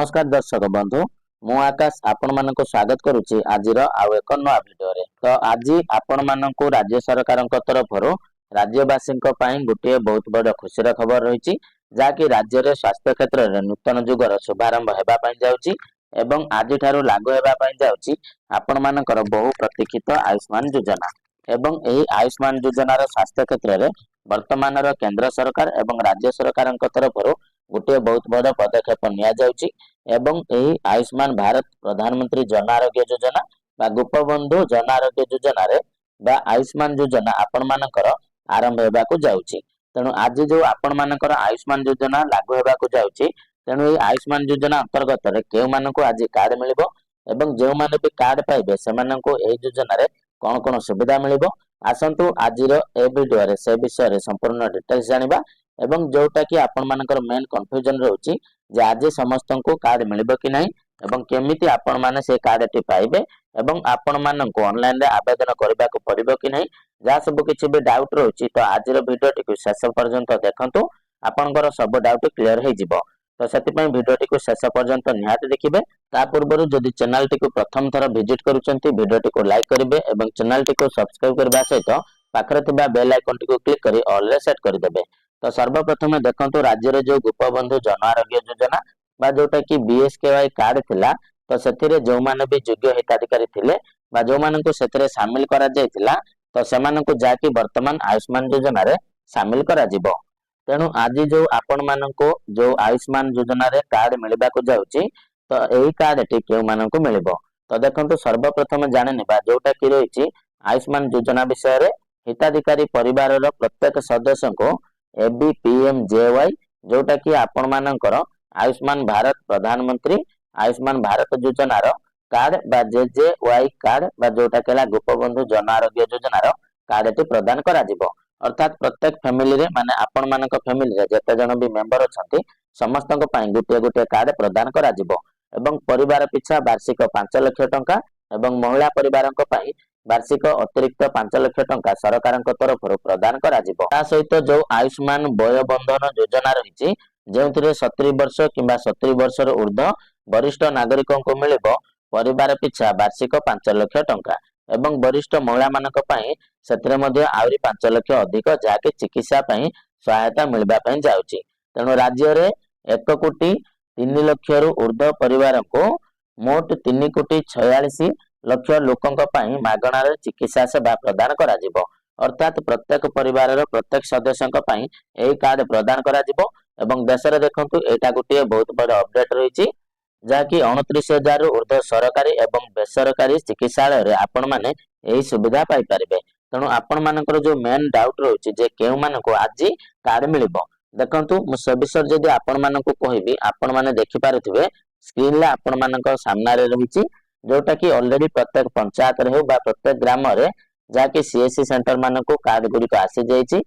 नमस्कार दर्शक बंधु मु आकाश आपण मानक स्वागत करुच्ची आज एक नया वीडियो रे। तो आज आपण मानक राज्य सरकार तरफ राज्यवासी गोटे बहुत बड़ खुशी खबर रही जहाँकि राज्य में स्वास्थ्य क्षेत्र में नूतन जुगर शुभारंभ होगापी जाऊँगी एवं आज लागू होगापी जाऊँगी आपण मानकर बहु प्रतीक्षित आयुष्मान योजना एवं यही आयुष्मान योजनार स्वास्थ्य क्षेत्र में वर्तमान केंद्र सरकार एवं राज्य सरकार तरफ गोटे बहुत बड़ पदक्षेप नि एवं यही आयुष्मान भारत प्रधानमंत्री जन आरोग्य योजना बा गोपबंधु जन आरोग्य योजना रे बा आयुष्मान योजना आपण मानकर आरंभ होगाकू जाउची। तेणु आज जो आपण मानकर आयुष्मान योजना लागू होगाकू जाउची तेणु ये आयुष्मान योजना अंतर्गत रे केउ मानकू आज कार्ड मिलिबो एवं जो माने भी कार्ड पाइबे सेमानकू एही योजना रे कोन कोन सुविधा मिलिबो आसंतु आजिर ए वीडियो रे से विषय रे संपूर्ण डिटेल्स जानिबा एवं जोटा कि आपण मानकर मेन कंफ्यूजन रहउची जे आज समस्त को कार्ड मिलिबो कि नहीं एवं केमिति आपण माने से कार्ड टी पाइबे एवं आपण मानक ऑनलाइन रे आवेदन करबा को पड़िबो कि नहीं जा सब किछि भी डाउट रहउची तो आजिर वीडियो टी शेष पर्यंत देखंतु आपनकर सब डाउट क्लियर हे जिवो। तो सेति पय वीडियो टी शेष पर्यंत निहात देखिबे। ता पूर्व जदि चैनल टी प्रथम थर विजिट करूचंती वीडियो टी लाइक करिवे एवं चैनल टी सब्सक्राइब करबा सहित पाखरे थिबा बेल आइकन टी क्लिक करी ऑल रे सेट करदेबे। तो सर्वप्रथम देखंतु राज्य रे जो गोपबंधु जन आरोग्य योजना बा जोटा कि बीएसकेवाई कार्ड थिला तो सेथिरे जो माने भी योग्य हिताधिकारी थिले बा जो माननकु सेथिरे शामिल करा जायतिला तो सेमानकु जाकी वर्तमान आयुष्मान योजना रे शामिल करा जिवो। तेणु आज जो आपण माननको जो आयुष्मान योजना रे कार्ड मिलबा को जाउची तो एही कार्ड टी केउ माननको मिलिबो। तो देखंतु सर्वप्रथम जाने नेबा जोटा कि रहिची आयुष्मान योजना विषय रे हिताधिकारी परिवार रो प्रत्येक सदस्य को एबीपीएमजेवाई जोटा कि आपण मानकर आयुष्मान भारत प्रधानमंत्री आयुष्मान भारत योजना रो कार्ड बा जेजेवाई कार्ड बा जोटा केला गोपबंधु जन आरोग्य योजना रो कार्ड टी प्रदान करा जिवो। अर्थात प्रत्येक फैमिली रे माने आपण मानक फैमिली रे जते जण भी मेंबर अछंती समस्तक पई गुटे गुटे कार्ड प्रदान करा जिवो एवं परिवार पिछा वार्षिक 5 लाख टंका एवं महिला परिवारक पई वार्षिक अतिरिक्त 5 लाख टंका सरकार तरफ प्रदान करा जिवो। ता सहित जो आयुष्मान वय बंधन योजना रही जो 70 वर्ष किंबा 70 वर्ष ऊर्ध्व वरिष्ठ नागरिकों को मिलिबो परिवार पिछा वार्षिक 5 लाख टंका एवं वरिष्ठ महिला मानक पई सेतरे मध्ये आउरी 5 लाख अधिक जाके चिकित्सा पई सहायता मिलबा पई जाउची। तेणु राज्य रे 1 कोटी 3 लाख रु ऊर्ध्व परिवार को मोट 3 कोटी 46 लाख लोकंक पई मागणा रे चिकित्सा सेवा प्रदान करा जिवो। अर्थात प्रत्येक परिवार प्रत्येक सदस्य पई एही कार्ड प्रदान करा जिवो एवं देश रे देखंतु एटा गोटे बहुत बड़ अपडेट रही जहाँकि 29,000 रु ऊर्ध्व सरकारी एवं बेसरकारी चिकित्सालय रे आपण माने एही सुविधा पाई परिबे। तेणु आपण मानकर जो मेन डाउट रहउची जे केउ मानको आज कार्ड मिलिबो देखंतु मु सब विषय जदी आपण मानको कहिबी आपण माने देखि पारुथिबे स्क्रीन ला आपण मानकर सामना रे रहिची जोटा कि ऑलरेडी प्रत्येक पंचायत रे हो बा प्रत्येक ग्राम रे जाके सीएससी सेंटर मानको कार्ड गुडी को आसी जाईची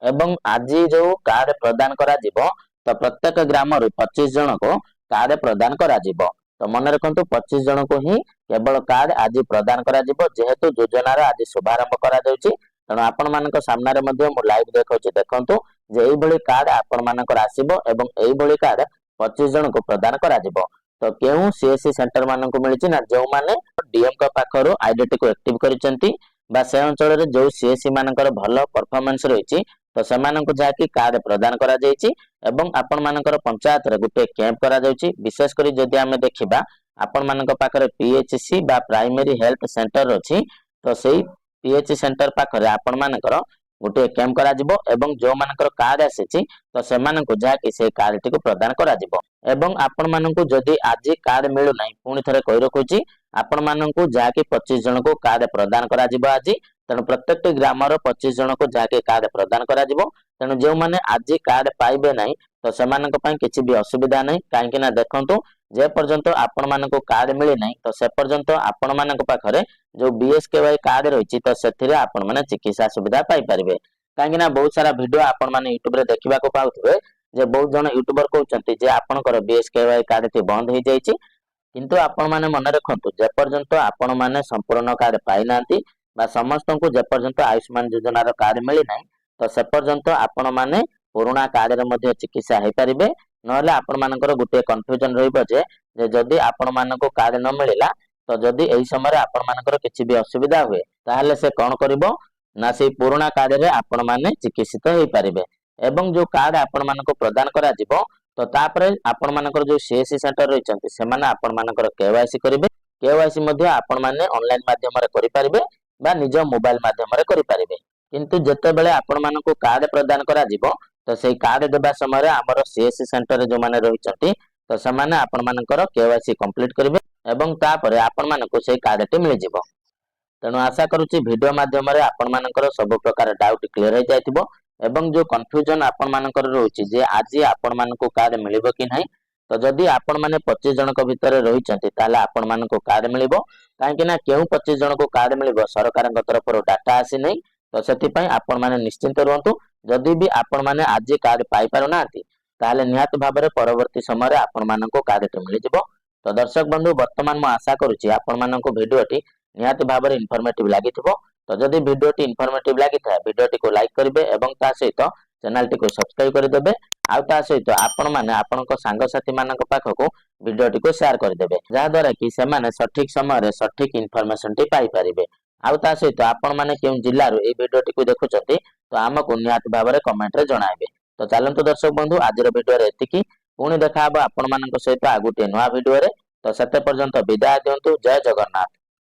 एवं आज जो कार्ड प्रदान करा जिवो तो प्रत्येक ग्राम रे 25 जन को कार्ड प्रदान करा जिवो। तो मन रखंतु 25 जन को ही केवल कार्ड आज प्रदान करा जिवो जेहेतु योजना रा आज शुभारंभ करा जाउची। तेणु आपण मानक सामना रे मध्ये मु लाइव देखौची देखंतु जे एई भली कार्ड आपण मानकर आसीबो एवं एई भली कार्ड 25 जन को प्रदान करा जिवो। तो केउ सीएससी सेंटर मानक मिलिची ना जो माने डीएम का पाखरो आईडेंटिटी को एक्टिव करिसंती बा से अंचल रे जो सीएससी मानकर भलो परफॉर्मेंस रहिची तो सेमानक जाकी कार्ड प्रदान करा जायची एवं आपण मानकर पंचायत रे गुटे कैंप करा जाउची। विशेष करी जदि आमे देखिबा आपण मानक पाखरे पीएचसी बा प्राइमरी हेल्थ सेंटर अछि तो सेही पीएचसी सेंटर पाखरे आपण मानकर गोटे कैंप करा जिवो एवं जो मानकर कार्ड आसीची तो सेमानक जाकी से कार्ड टी को प्रदान करा जिवो एवं आपण मानक जदि आज कार्ड मिलु नाही पुनी थरे कहि रखुची आपण मानक जाकी 25 जन को कार्ड प्रदान करा जिवो आज। तेणु प्रत्येक ग्राम 25 जन को जाके कार्ड प्रदान करा जिवो। तेणु जो माने आज कार्ड पाइबे नाही तो सेमानक पई किछि भी असुविधा नाही काहेकि ना देखंतु जे पर्यंत आपण मानक कार्ड मिले नाही तो से पर्यंत आपण मानक पाखरे जो बीएसकेवाई कार्ड रहिछि तो सेथिरे आपण माने चिकित्सा सुविधा पाई परिबे। काहेकि ना बहुत सारा वीडियो आपण माने यूट्यूब रे देखिबा को पाउथबे जे बहुत जन यूट्यूबर कहउचंती जे आपणकर बीएसकेवाई कार्ड ती बंद हो जाइछि किंतु आपण माने मन रखंतु जे पर्यंत आपण माने संपूर्ण कार्ड पाई नांती बा समस्त को जे पर्यंत आयुष्मान योजना रो कार्ड मिली नाही तो से पर्यंत आपण माने पुराना कार्ड रे मध्ये चिकित्सा हे परिबे नहले आपण मानकर गोटे कन्फ्यूजन रहिबो जे जदि आपण मानको कार्ड न मिलिला तो जदि एही समय आपण मानकर किछि भी असुविधा हुए ताहले से कोन करिवो ना से पुराना कार्ड रे आपण माने चिकित्सित होई पारिबे एवं जो कार्ड आपण मानको प्रदान करा जिवो तो तापरे आपण मानकर जो सीएससी सेंटर रहिचंती से माने आपण मानकर केवाईसी करिवे केवाईसी मध्ये आपण माने ऑनलाइन माध्यम रे करि पारिबे बा निज मोबाइल माध्यम रे करि पारिबे किंतु जते बेले आपण मानको कार्ड प्रदान करा जिवो तो सेही कार्ड देबा समय रे हमर सीएससी सेंटर रे जो माने रहिचंती तो से माने आपण मानकर केवाईसी कंप्लीट करिवे एवं तापरे आपण मानको सेही कार्ड टे मिलि जिवो तेणु आशा करूची वीडियो माध्यम रे आपण मानकर सब प्रकार डाउट क्लियर हो जाइतिबो एवं जो कन्फ्यूजन आपण मानकर रहउची जे आज आपण मानको कार्ड मिलिबो कि नाही तो जदि आपण माने 25 जनक भितर रहिचंती ताले आपण मानको कार्ड मिलिबो काहे कि ना केउ 25 जनक कार्ड मिलिबो सरकारक तरफरो डाटा आसी नै तो सेति पई आपण माने निश्चिंत रहंतु जदि भी आपण माने आज कार्ड पाई पारो नांती ताले निहात भाबरे परवर्ती समय रे आपण मानको कार्ड टे मिलि जिवो तो दर्शक बंधु वर्तमान म आशा करूची आपण मानको भिडियोटी निहात भाबरे इन्फॉर्मेटिव लागिथिबो तो जदि भिडियोटी इन्फॉर्मेटिव लागिथा भिडियोटी को लाइक करिवे एवं ता सहित चैनल टी को सब्सक्राइब कर देबे आउ ता सहित आपण माने आपनक सांग साथी मानक पाखको भिडियोटी को शेयर कर देबे जहा द्वारा कि से माने सठिक समय रे सठिक इन्फॉर्मेशन टी पाई परिबे आउ ता सहित आपण माने केउ जिल्ला रो ए भिडियोटी को देखुचंती तो हमकु निहात भाबरे कमेंट रे जणाइबे तो चलंतु दर्शक बंधु आज रो भिडियो रे एतिकी पुणी देखा हबो आपण मानक सहित आ गुटे नवा भिडियो रे तो सेते पर्यंत विदाय दियंतु जय जगन्नाथ।